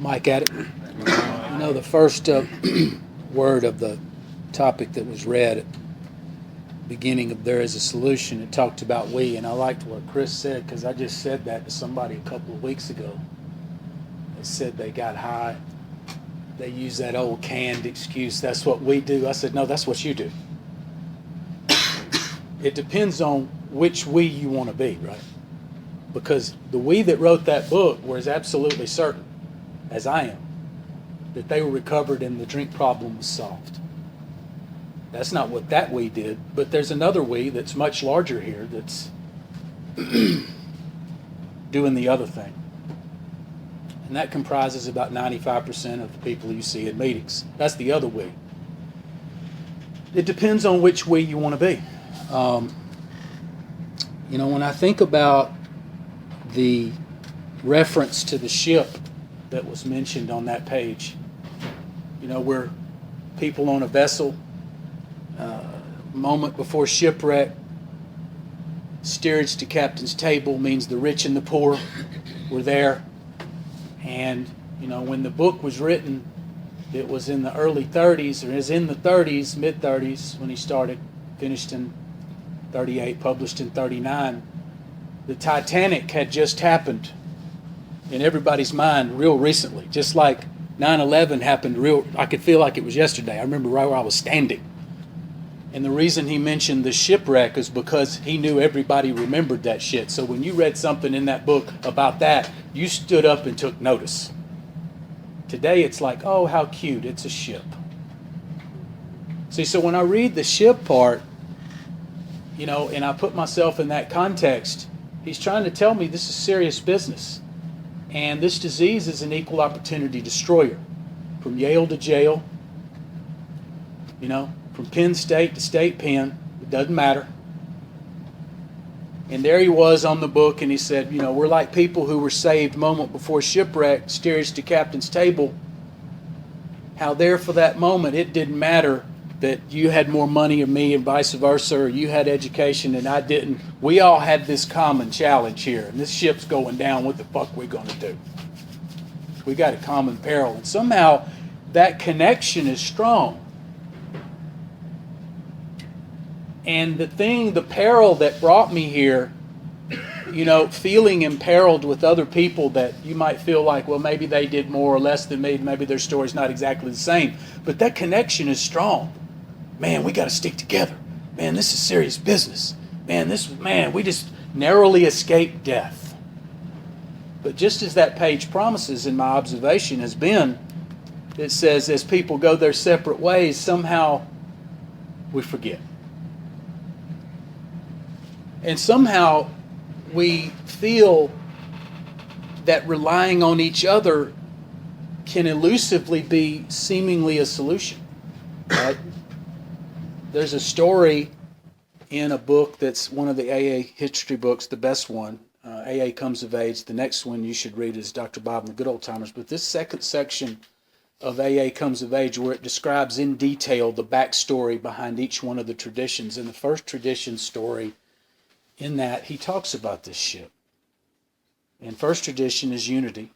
Mike at it. You know, the first word of the topic that was read at the beginning of There Is a Solution, it talked about we, and I liked what Chris said because I just said that to somebody a couple of weeks ago. They said they got high. They use that old canned excuse, that's what we do. I said, no, that's what you do. It depends on which we you want to be, right? Because the we that wrote that book was absolutely certain, as I am, that they were recovered and the drink problem was solved. That's not what that we did, but there's another we that's much larger here that's doing the other thing. And that comprises about 95% of the people you see at meetings. That's the other we. It depends on which we you want to be. You know, when I think about the reference to the ship that was mentioned on that page, you know, where people on a vessel, moment before shipwreck, steerage to captain's table means the rich and the poor were there. And, you know, when the book was written, it was in the early 30s, or is in the 30s, mid-30s, when he started, finished in 38, published in 39. The Titanic had just happened in everybody's mind real recently, just like 9/11 happened real. I could feel like it was yesterday. I remember right where I was standing. And the reason he mentioned the shipwreck is because he knew everybody remembered that shit. So when you read something in that book about that, you stood up and took notice. Today it's like, oh, how cute, it's a ship. See, so when I read the ship part, you know, and I put myself in that context, he's trying to tell me this is serious business. And this disease is an equal opportunity destroyer. From Yale to jail, you know, from Penn State to State Penn, it doesn't matter. And there he was on the book, and he said, you know, we're like people who were saved moment before shipwreck, steerage to captain's table. How there for that moment, it didn't matter that you had more money than me and vice versa, or you had education and I didn't. We all had this common challenge here, and this ship's going down. What the fuck are we going to do? We got a common peril. And somehow that connection is strong. And the peril that brought me here, you know, feeling imperiled with other people that you might feel like, well, maybe they did more or less than me, maybe their story's not exactly the same. But that connection is strong. Man, we got to stick together. Man, this is serious business. Man, we just narrowly escaped death. But just as that page promises, in my observation has been, it says as people go their separate ways, somehow we forget. And somehow we feel that relying on each other can elusively be seemingly a solution. Right? There's a story in a book that's one of the AA history books, the best one, AA Comes of Age. The next one you should read is Dr. Bob and the Good Old Timers. But this second section of AA Comes of Age, where it describes in detail the backstory behind each one of the traditions. And the first tradition story in that, he talks about this ship. And first tradition is unity.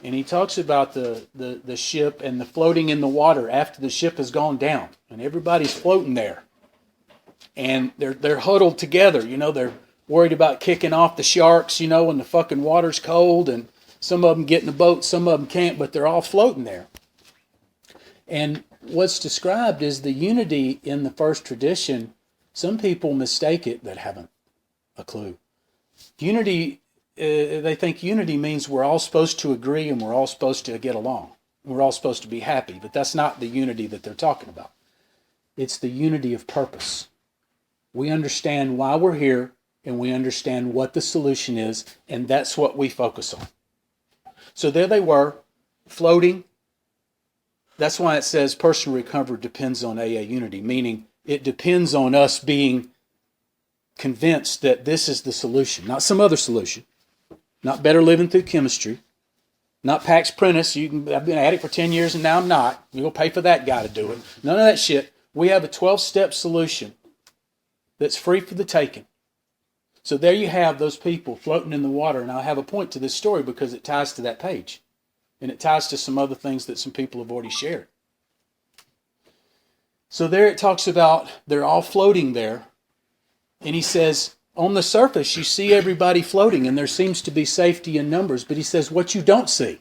And he talks about the ship and the floating in the water after the ship has gone down. And everybody's floating there. And they're huddled together. You know, they're worried about kicking off the sharks, you know, when the fucking water's cold. And some of them get in the boat, some of them can't, but they're all floating there. And what's described is the unity in the first tradition. Some people mistake it that haven't a clue. Unity, they think unity means we're all supposed to agree and we're all supposed to get along. We're all supposed to be happy, but that's not the unity that they're talking about. It's the unity of purpose. We understand why we're here and we understand what the solution is, and that's what we focus on. So there they were, floating. That's why it says personal recovery depends on AA unity, meaning it depends on us being convinced that this is the solution, not some other solution, not better living through chemistry, not Pax Prentice. I've been at it for 10 years and now I'm not. You'll pay for that guy to do it. None of that shit. We have a 12-step solution that's free for the taking. So there you have those people floating in the water. And I have a point to this story because it ties to that page. And it ties to some other things that some people have already shared. So there it talks about they're all floating there. And he says, on the surface, you see everybody floating and there seems to be safety in numbers. But he says, what you don't see,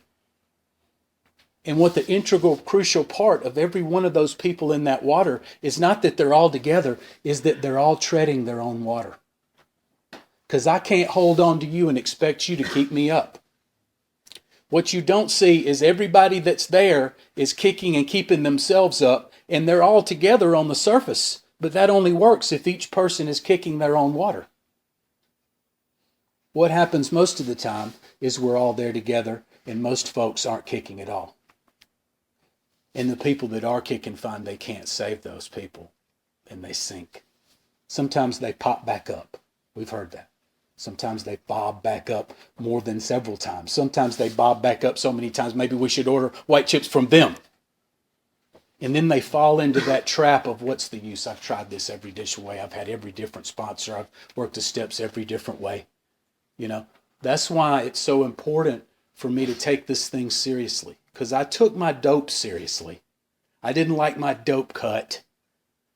and what the integral, crucial part of every one of those people in that water is not that they're all together, is that they're all treading their own water. Because I can't hold on to you and expect you to keep me up. What you don't see is everybody that's there is kicking and keeping themselves up, and they're all together on the surface. But that only works if each person is kicking their own water. What happens most of the time is we're all there together, and most folks aren't kicking at all. And the people that are kicking find they can't save those people, and they sink. Sometimes they pop back up. We've heard that. Sometimes they bob back up more than several times. Sometimes they bob back up so many times, maybe we should order white chips from them. And then they fall into that trap of what's the use? I've tried this every dish way. I've had every different sponsor. I've worked the steps every different way. You know, that's why it's so important for me to take this thing seriously. Because I took my dope seriously. I didn't like my dope cut.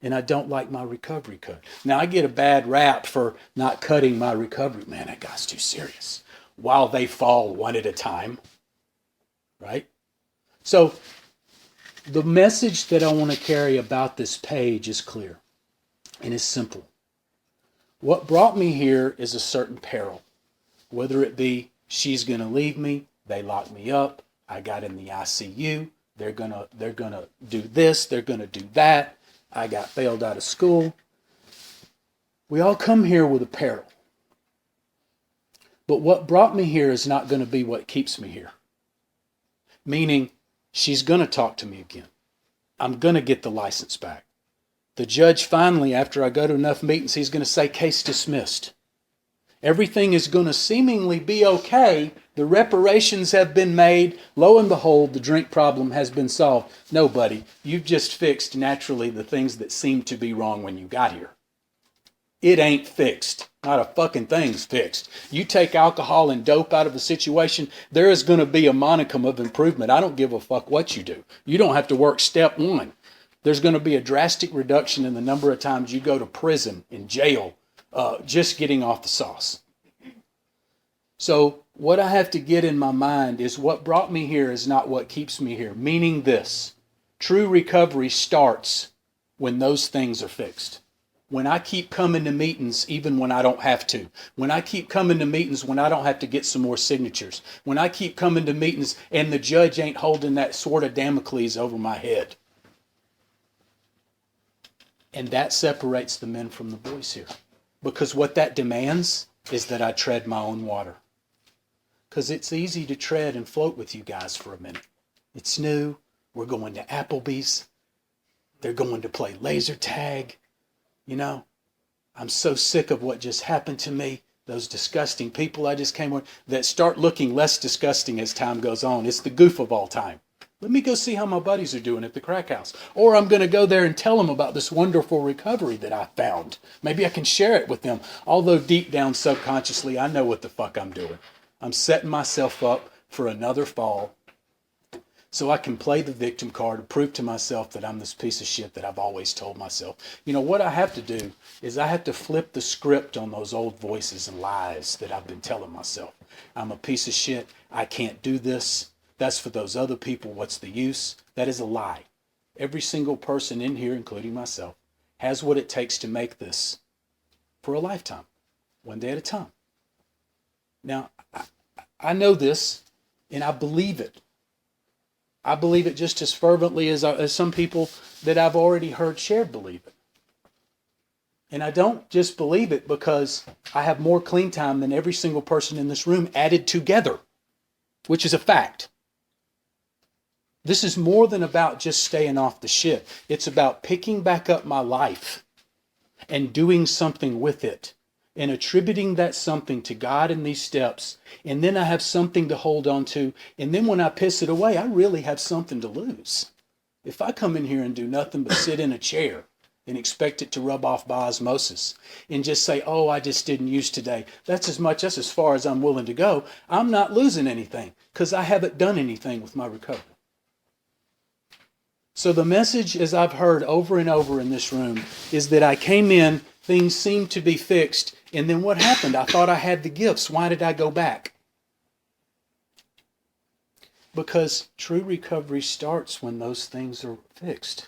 And I don't like my recovery cut. Now, I get a bad rap for not cutting my recovery. Man, that guy's too serious. While they fall one at a time. Right? So, the message that I want to carry about this page is clear. And it's simple. What brought me here is a certain peril. Whether it be, she's going to leave me, they lock me up, I got in the ICU, they're gonna do this, they're going to do that. I got failed out of school. We all come here with a peril. But what brought me here is not going to be what keeps me here. Meaning, she's going to talk to me again. I'm going to get the license back. The judge finally, after I go to enough meetings, he's going to say, case dismissed. Everything is going to seemingly be okay. The reparations have been made. Lo and behold, the drink problem has been solved. No, buddy, you've just fixed naturally the things that seemed to be wrong when you got here. It ain't fixed. Not a fucking thing's fixed. You take alcohol and dope out of the situation, there is going to be a modicum of improvement. I don't give a fuck what you do. You don't have to work step one. There's going to be a drastic reduction in the number of times you go to prison, in jail, just getting off the sauce. So what I have to get in my mind is what brought me here is not what keeps me here. Meaning this, true recovery starts when those things are fixed. When I keep coming to meetings even when I don't have to. When I keep coming to meetings when I don't have to get some more signatures. When I keep coming to meetings and the judge ain't holding that sword of Damocles over my head. And that separates the men from the boys here. Because what that demands is that I tread my own water. Because it's easy to tread and float with you guys for a minute. It's new. We're going to Applebee's. They're going to play laser tag. You know, I'm so sick of what just happened to me. Those disgusting people I just came with that start looking less disgusting as time goes on. It's the goof of all time. Let me go see how my buddies are doing at the crack house. Or I'm going to go there and tell them about this wonderful recovery that I found. Maybe I can share it with them. Although deep down subconsciously, I know what the fuck I'm doing. I'm setting myself up for another fall so I can play the victim card and prove to myself that I'm this piece of shit that I've always told myself. You know, what I have to do is I have to flip the script on those old voices and lies that I've been telling myself. I'm a piece of shit. I can't do this. That's for those other people. What's the use? That is a lie. Every single person in here, including myself, has what it takes to make this for a lifetime, one day at a time. Now, I know this, and I believe it. I believe it just as fervently as some people that I've already heard shared believe it. And I don't just believe it because I have more clean time than every single person in this room added together, which is a fact. This is more than about just staying off the shit. It's about picking back up my life and doing something with it and attributing that something to God in these steps. And then I have something to hold on to. And then when I piss it away, I really have something to lose. If I come in here and do nothing but sit in a chair and expect it to rub off by osmosis and just say, oh, I just didn't use today. That's as far as I'm willing to go. I'm not losing anything because I haven't done anything with my recovery. So the message, as I've heard over and over in this room, is that I came in, things seemed to be fixed, and then what happened? I thought I had the gifts. Why did I go back? Because true recovery starts when those things are fixed.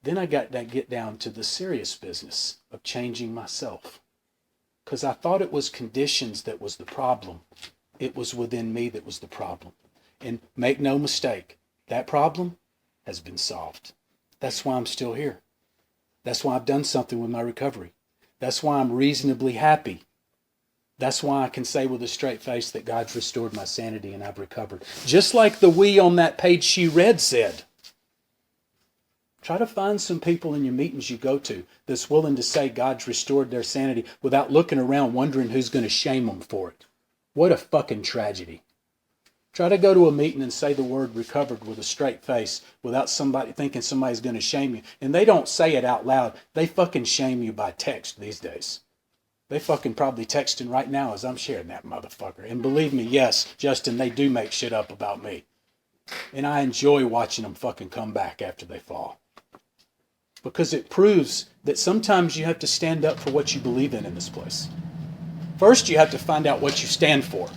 Then I got to get down to the serious business of changing myself. Because I thought it was conditions that was the problem. It was within me that was the problem. And make no mistake, that problem has been solved. That's why I'm still here. That's why I've done something with my recovery. That's why I'm reasonably happy. That's why I can say with a straight face that God's restored my sanity and I've recovered. Just like the we on that page she read said. Try to find some people in your meetings you go to that's willing to say God's restored their sanity without looking around wondering who's going to shame them for it. What a fucking tragedy. Try to go to a meeting and say the word recovered with a straight face without somebody thinking somebody's going to shame you. And they don't say it out loud. They fucking shame you by text these days. They fucking probably texting right now as I'm sharing that motherfucker. And believe me, yes, Justin, they do make shit up about me. And I enjoy watching them fucking come back after they fall. Because it proves that sometimes you have to stand up for what you believe in this place. First, you have to find out what you stand for.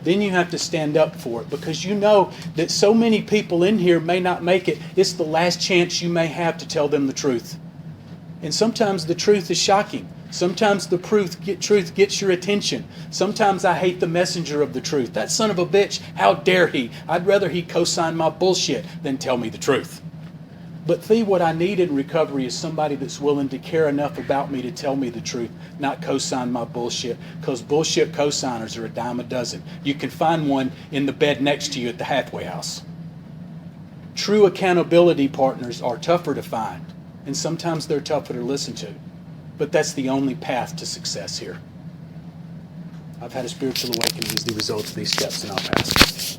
Then you have to stand up for it because you know that so many people in here may not make it. It's the last chance you may have to tell them the truth. And sometimes the truth is shocking. Sometimes the truth gets your attention. Sometimes I hate the messenger of the truth. That son of a bitch, how dare he? I'd rather he co-sign my bullshit than tell me the truth. But what I need in recovery is somebody that's willing to care enough about me to tell me the truth, not co-sign my bullshit, because bullshit co-signers are a dime a dozen. You can find one in the bed next to you at the halfway house. True accountability partners are tougher to find, and sometimes they're tougher to listen to. But that's the only path to success here. I've had a spiritual awakening as the result of these steps, and I'll pass.